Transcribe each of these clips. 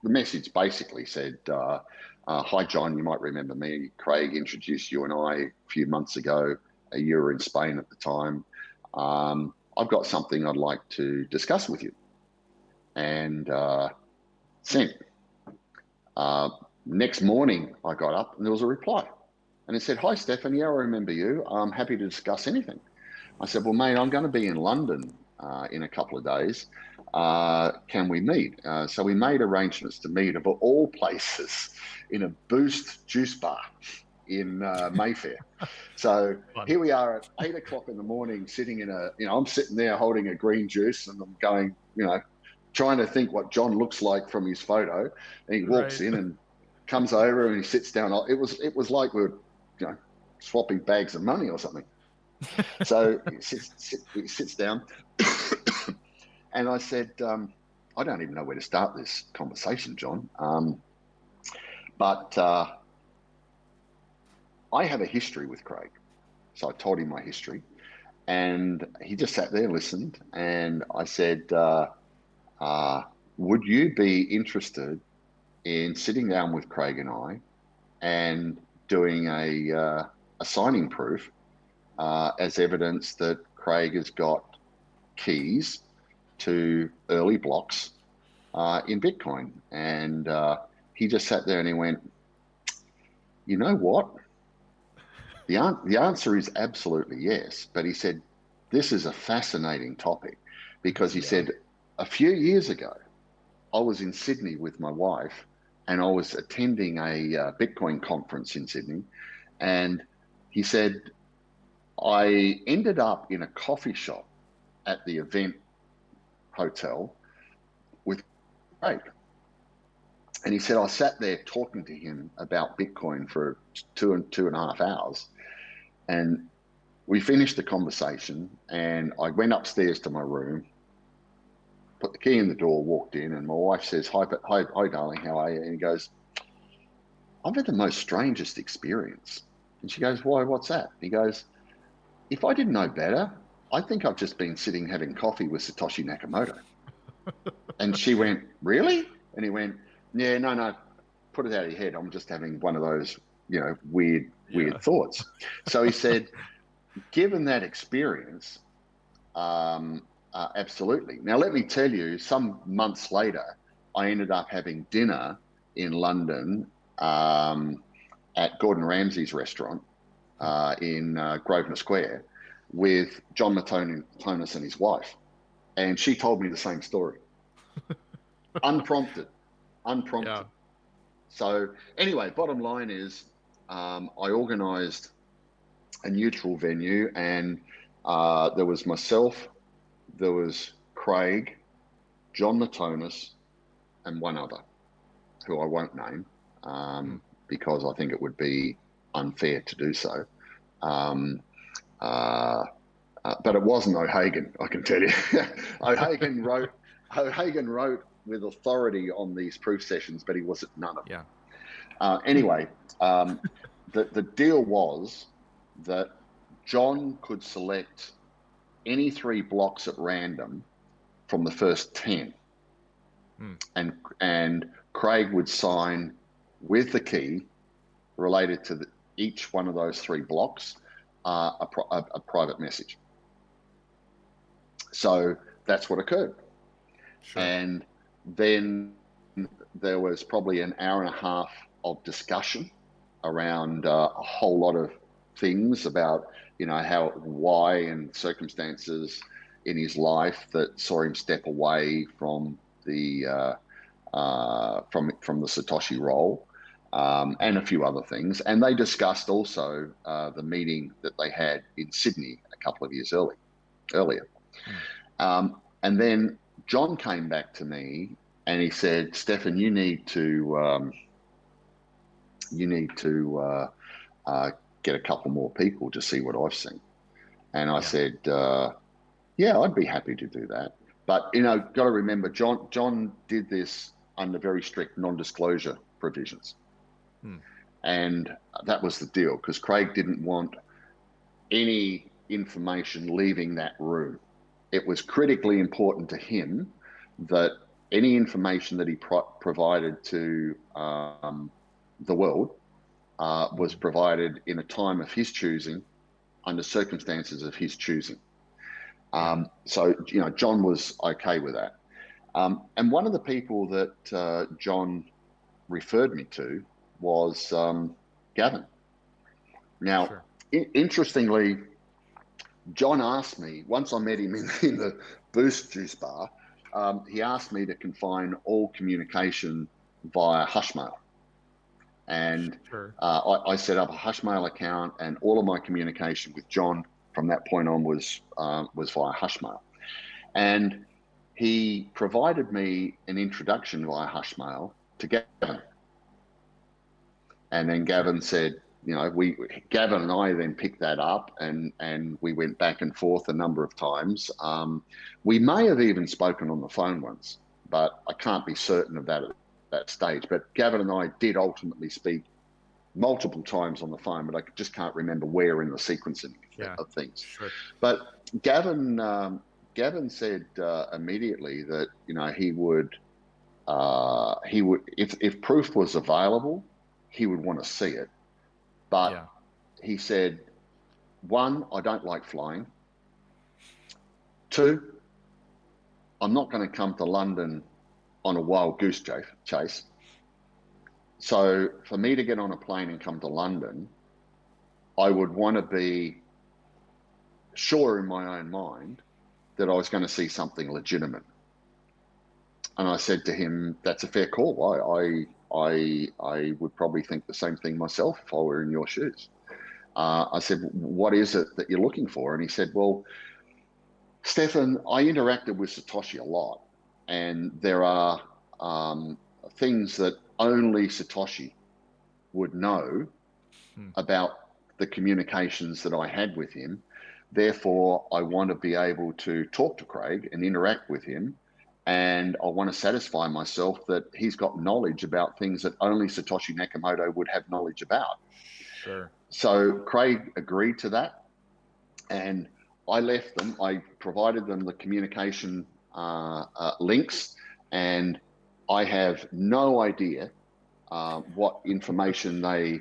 the message basically said, hi, John, you might remember me. Craig introduced you and I a few months ago. You were in Spain at the time. I've got something I'd like to discuss with you. And sent. Next morning, I got up and there was a reply. And it said, hi, Stefan. Yeah, I remember you. I'm happy to discuss anything. I said, well, mate, I'm going to be in London in a couple of days. Can we meet? So we made arrangements to meet, of all places, in a Boost juice bar in Mayfair. So here we are at 8 o'clock in the morning, sitting in I'm sitting there holding a green juice, and I'm going, trying to think what John looks like from his photo. And he walks in and comes over and he sits down. It was like we were, swapping bags of money or something. So he sits down, and I said, I don't even know where to start this conversation, John. But I have a history with Craig. So I told him my history, and he just sat there, listened, and I said, would you be interested in sitting down with Craig and I and doing a signing proof as evidence that Craig has got keys to early blocks in Bitcoin? And he just sat there and he went, you know what? The answer is absolutely yes. But he said, this is a fascinating topic, because he said, a few years ago, I was in Sydney with my wife, and I was attending a Bitcoin conference in Sydney. And he said, I ended up in a coffee shop at the event hotel with Craig. And he said, I sat there talking to him about Bitcoin for two and a half hours. And we finished the conversation, and I went upstairs to my room, put the key in the door, walked in, and my wife says, hi, darling, how are you? And he goes, I've had the most strangest experience. And she goes, why, what's that? He goes, if I didn't know better, I think I've just been sitting having coffee with Satoshi Nakamoto. And she went, really? And he went, yeah, no, put it out of your head. I'm just having one of those, weird thoughts. So he said, given that experience, absolutely. Now, let me tell you, some months later, I ended up having dinner in London at Gordon Ramsay's restaurant in Grosvenor Square with Jon Matonis and his wife. And she told me the same story. Unprompted. Yeah. So anyway, bottom line is I organised a neutral venue, and there was myself, there was Craig, Jon Matonis, and one other who I won't name because I think it would be unfair to do so. But it wasn't O'Hagan, I can tell you. O'Hagan wrote with authority on these proof sessions, but he was at none of them. Anyway, the deal was that John could select any 3 blocks at random from the first 10. And Craig would sign with the key related to each one of those 3 blocks a private message. So that's what occurred. Sure. And then there was probably an hour and a half of discussion around a whole lot of things about, why and circumstances in his life that saw him step away from the from the Satoshi role, and a few other things. And they discussed also the meeting that they had in Sydney a couple of years earlier. And then John came back to me and he said, Stefan, you need to get a couple more people to see what I've seen. And I said, yeah, I'd be happy to do that. But, got to remember, John did this under very strict non-disclosure provisions. And that was the deal, because Craig didn't want any information leaving that room. It was critically important to him that any information that he provided to the world was provided in a time of his choosing, under circumstances of his choosing. So, John was okay with that. And one of the people that John referred me to was Gavin. Now, interestingly, John asked me, once I met him in the Boost Juice Bar, he asked me to confine all communication via Hushmail. And I set up a Hushmail account, and all of my communication with John from that point on was via Hushmail. And he provided me an introduction via Hushmail to Gavin. And then Gavin said, Gavin and I then picked that up, and we went back and forth a number of times. We may have even spoken on the phone once, but I can't be certain of that at that stage. But Gavin and I did ultimately speak multiple times on the phone, but I just can't remember where in the sequencing of things. Sure. But Gavin said immediately that he would if proof was available, he would want to see it. But he said, 1, I don't like flying. 2, I'm not going to come to London on a wild goose chase. So for me to get on a plane and come to London, I would want to be sure in my own mind that I was going to see something legitimate. And I said to him, that's a fair call. I would probably think the same thing myself if I were in your shoes. I said, what is it that you're looking for? And he said, well, Stefan, I interacted with Satoshi a lot, and there are things that only Satoshi would know about the communications that I had with him. Therefore, I want to be able to talk to Craig and interact with him. And I want to satisfy myself that he's got knowledge about things that only Satoshi Nakamoto would have knowledge about. Sure. So Craig agreed to that, and I left them. I provided them the communication links, and I have no idea what information they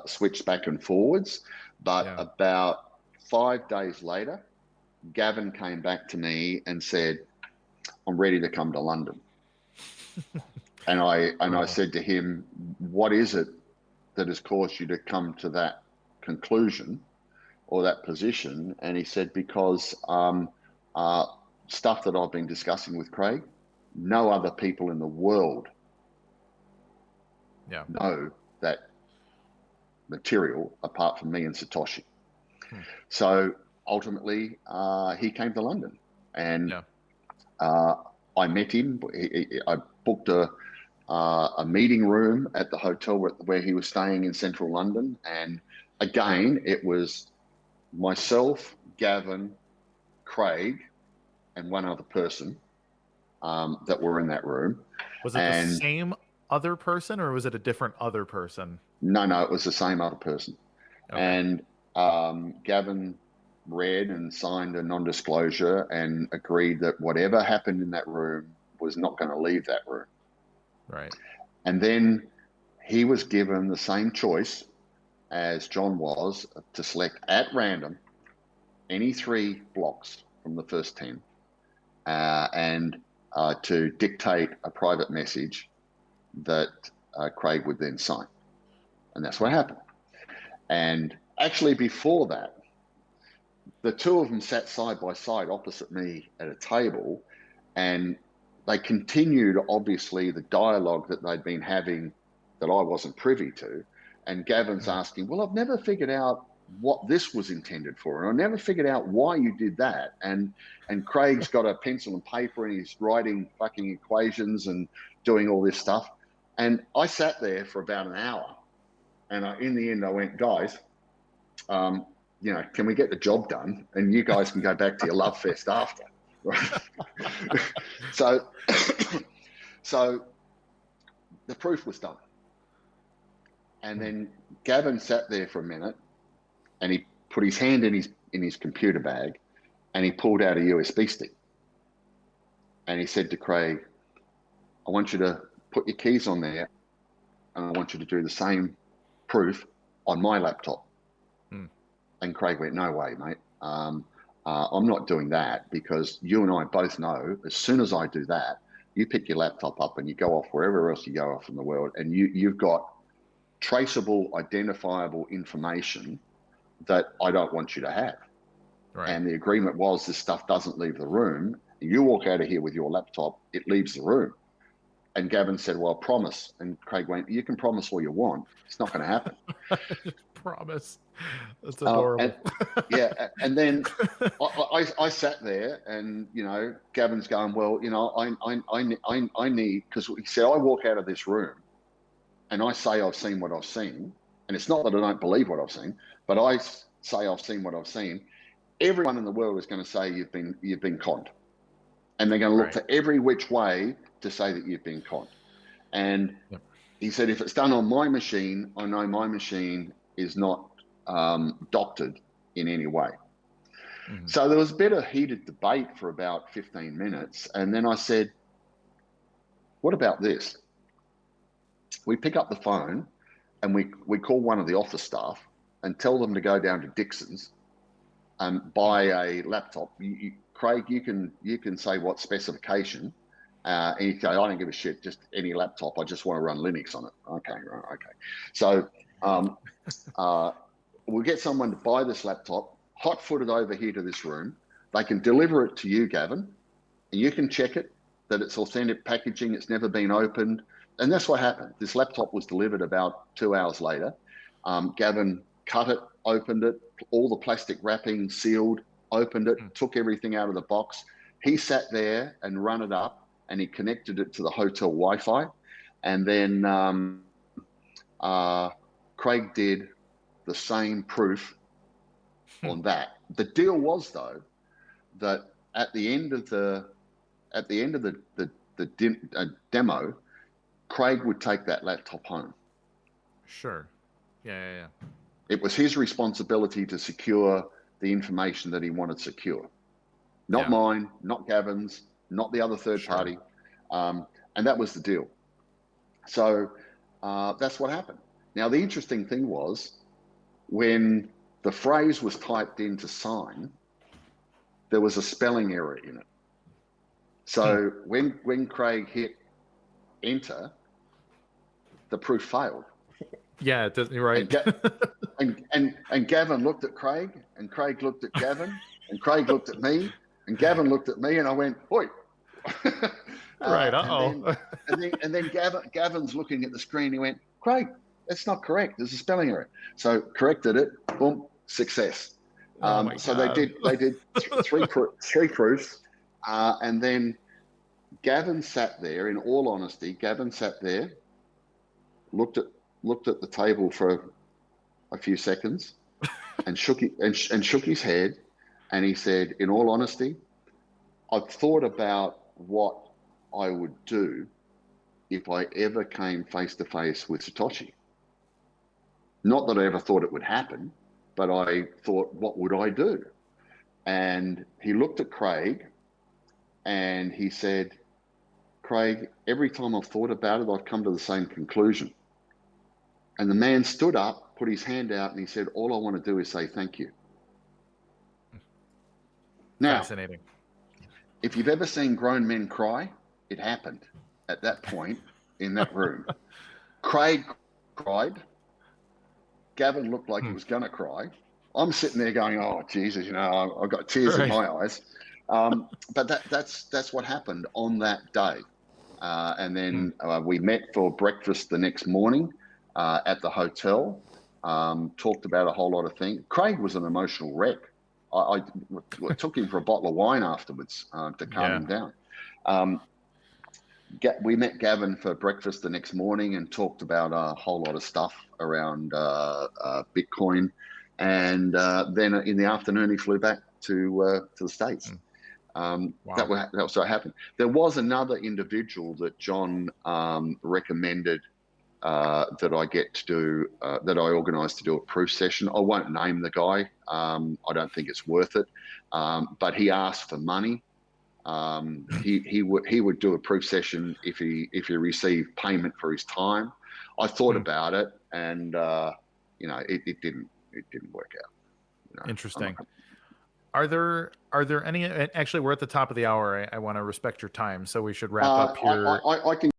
switched back and forwards. But about 5 days later, Gavin came back to me and said, I'm ready to come to London. And I said to him, what is it that has caused you to come to that conclusion or that position? And he said, because stuff that I've been discussing with Craig, no other people in the world know that material apart from me and Satoshi. So ultimately, he came to London, and I met him. I booked a meeting room at the hotel where he was staying in central London. And again, it was myself, Gavin, Craig, and one other person that were in that room. Was it the same other person, or was it a different other person? No, it was the same other person. Okay. And Gavin read and signed a non-disclosure and agreed that whatever happened in that room was not going to leave that room. Right. And then he was given the same choice as John was, to select at random any 3 blocks from the first 10 and to dictate a private message that Craig would then sign. And that's what happened. And actually before that, the 2 of them sat side by side opposite me at a table, and they continued, obviously, the dialogue that they'd been having that I wasn't privy to. And Gavin's asking, well, I've never figured out what this was intended for, and I never figured out why you did that. And Craig's got a pencil and paper, and he's writing fucking equations and doing all this stuff. And I sat there for about an hour, and in the end I went, guys, can we get the job done? And you guys can go back to your love fest after. Right? So the proof was done. And then Gavin sat there for a minute, and he put his hand in his computer bag, and he pulled out a USB stick. And he said to Craig, I want you to put your keys on there, and I want you to do the same proof on my laptop. And Craig went, no way, mate. I'm not doing that, because you and I both know as soon as I do that, you pick your laptop up and you go off wherever else you go off in the world, and you've got traceable, identifiable information that I don't want you to have. Right. And the agreement was this stuff doesn't leave the room. You walk out of here with your laptop, it leaves the room. And Gavin said, well, promise. And Craig went, you can promise all you want. It's not going to happen. Promise. That's adorable. And then I sat there, and, Gavin's going, well, I need, because he said, I walk out of this room and I say I've seen what I've seen. And it's not that I don't believe what I've seen, but I say I've seen what I've seen. Everyone in the world is going to say you've been conned. And they're going to look for every which way to say that you've been conned. And he said, if it's done on my machine, I know my machine is not doctored in any way. Mm-hmm. So there was a bit of heated debate for about 15 minutes. And then I said, what about this? We pick up the phone and we call one of the office staff and tell them to go down to Dixon's and buy a laptop. Craig, you can say what specification, and you go, I don't give a shit, just any laptop. I just want to run Linux on it. Okay, right, okay. So we'll get someone to buy this laptop, hot-footed over here to this room. They can deliver it to you, Gavin, and you can check it, that it's authentic packaging, it's never been opened. And that's what happened. This laptop was delivered about 2 hours later. Gavin cut it, opened it, all the plastic wrapping sealed, opened it, took everything out of the box. He sat there and ran it up, and he connected it to the hotel Wi-Fi. And then Craig did the same proof on that. The deal was, though, that at the end of the demo, Craig would take that laptop home. Sure. Yeah. It was his responsibility to secure the information that he wanted secure. Not mine, not Gavin's, not the other third party. And that was the deal. So that's what happened. Now, the interesting thing was, when the phrase was typed in to sign, there was a spelling error in it. So when Craig hit enter, the proof failed. Yeah, it doesn't, right. And Gavin looked at Craig, and Craig looked at Gavin, and Craig looked at me, and Gavin looked at me, and I went, oi. Right, And then Gavin's looking at the screen, he went, Craig, that's not correct. There's a spelling error. So corrected it, boom, success. So they did three proofs, and then Gavin sat there. In all honesty, Gavin sat there, looked at the table for a few seconds, and shook his head, and he said, "In all honesty, I've thought about what I would do if I ever came face to face with Satoshi. Not that I ever thought it would happen, but I thought, what would I do?" And he looked at Craig, and he said, "Craig, every time I've thought about it, I've come to the same conclusion." And the man stood up, put his hand out, and he said, "All I want to do is say thank you." Now, fascinating. If you've ever seen grown men cry, it happened at that point in that room. Craig cried. Gavin looked like he was going to cry. I'm sitting there going, "Oh, Jesus, I've got tears in my eyes." But that's what happened on that day. And then we met for breakfast the next morning at the hotel, talked about a whole lot of things. Craig was an emotional wreck. I took him for a bottle of wine afterwards to calm him down. We met Gavin for breakfast the next morning and talked about a whole lot of stuff around Bitcoin. And then in the afternoon, he flew back to the States. Wow. That was what happened. There was another individual that Jon recommended that I get to do, that I organised to do a proof session. I won't name the guy. I don't think it's worth it. But he asked for money He would do a proof session if he received payment for his time. I thought about it, and it didn't work out. Interesting. Are there any? Actually, we're at the top of the hour. I want to respect your time, so we should wrap up here. I can